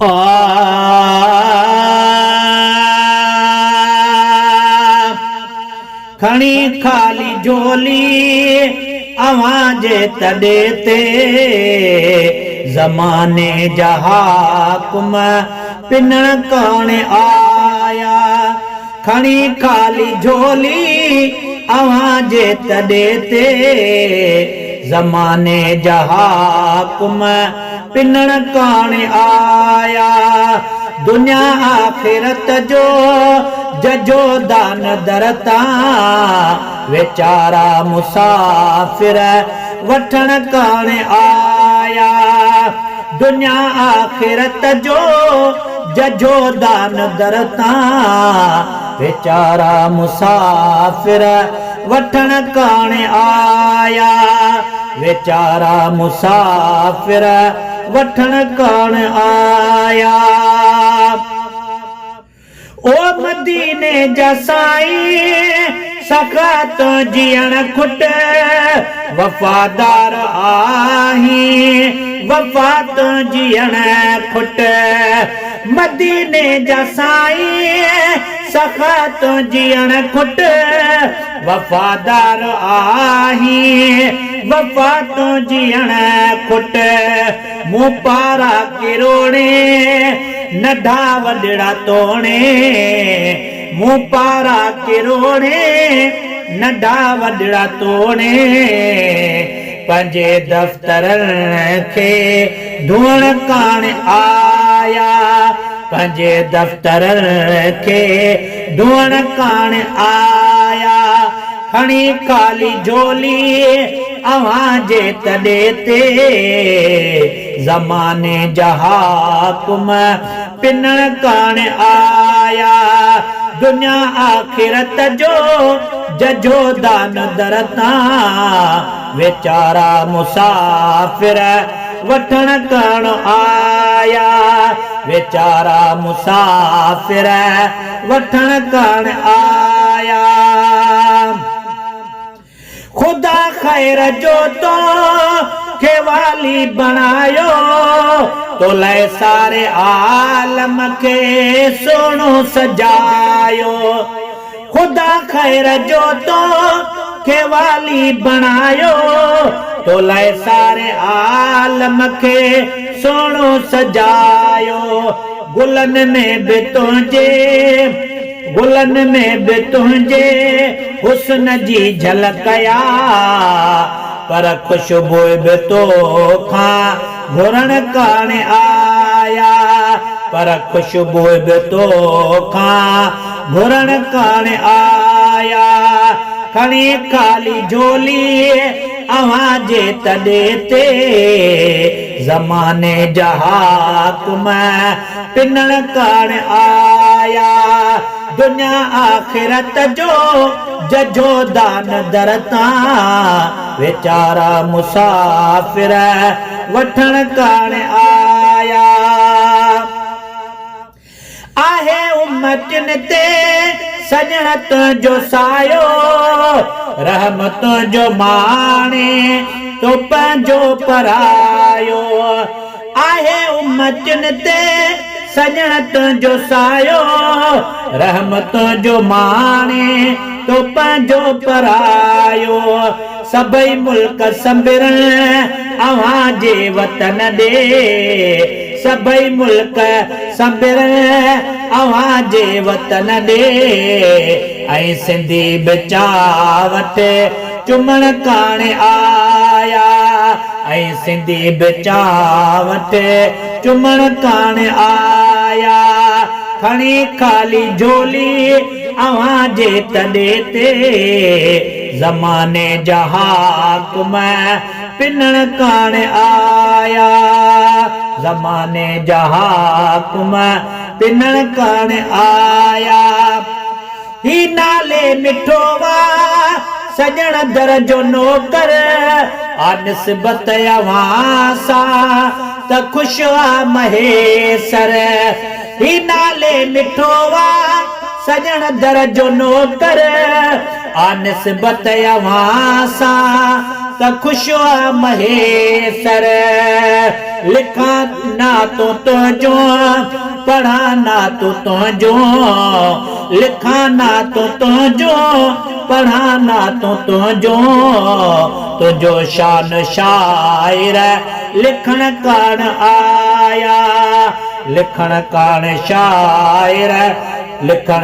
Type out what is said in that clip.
आ खणी खाली झोली अवां जे तॾे ते ज़माने जा हाकुम पिनण कान आया। खणी खाली झोली अवां जे तॾे ते ज़माने जा हाकुम पिनण कान आया। दुनिया आखिरत जो जजो दान दरता वेचारा मुसाफिर वठण कान आया। दुनिया आखिरत जो जजो दान दरता वेचारा मुसाफिर वठण कान आया। वेचारा मुसाफिर वठण कान आया। ओ मदीने जा साईं सखा तो जियण खुट वफादार आहीं वफा तो जियण खुट। मदीने जा साईं सखा तो जियण खुट वफादार आहीं वफा तो जियण खुट। मूं पारा किरोणे नढा वॾड़ा तोणे मूं पारा किरोणे नढा वॾड़ा तोणे। पंहिंजे दफ़्तरनि खे धोअण कान आया। पंहिंजे दफ़्तरनि खे धोअण कान आया। खणी खाली झोली अवां जे तॾे ते ज़माने जा हाकुम पिनण कान आया। दुनिया आखिरत जो जजो दान दरता वेचारा मुसाफिर वठण कान आया। वेचारा मुसाफिर वठण कान आया। खुदा खैर जो तो खे वाली बणायो तो लय सारे आलम के सोनो सजायो। खुदा खैर जो तो खे वाली बणायो तो लय सारे आलम के सोनो सजायो। गुलन में भी तुंहिंजे हुस्न जी झलकया पर खुशबू बि तोखां घुरण कान आया। पर खुशबू बि तोखां घुरण कान आया। खणी खाली झोली अवां जे तॾे ते ज़माने जा हाकुम पिनण कान आया। दुनिया आखिरत जो जजो दान दरता वेचारा मुसाफिर वठण कान आया। आहे उम्मतुनि ते सजणत जो सायो रहमत जो माणे तो पंहिंजो परायो। आहे उम्मतुनि ते सजणत जो सायो रहमत जो माणे तो पंहिंजो परायो। सभई मुल्क संबिरण अवां जे वतन ॾे सभई मुल्क संबिरण अवां जे वतन ॾे ऐं सिंधी बि चावट चुमण कान आया। ऐं सिंधी बि चावट चुमण कान आया। खणी खाली झोली अवां जे तॾे ते ज़माने जा हाकुम पिनण कान आया। ज़माने जा हाकुम पिनण कान आया। ही नाले मिठो वा सजण दर जो नौकर आ निस्बत अवां सां त खुश आ महेसर। ही नाले मिठो वा सजण दर जो नौकर आ निस्बत अवासा त खुशो महेसर लिखा ना तो जो पढ़ा ना तो लिखा ना तो जो पढ़ा ना तो जो शान शायर लिखण कान आया लिखण कान शायर लिखण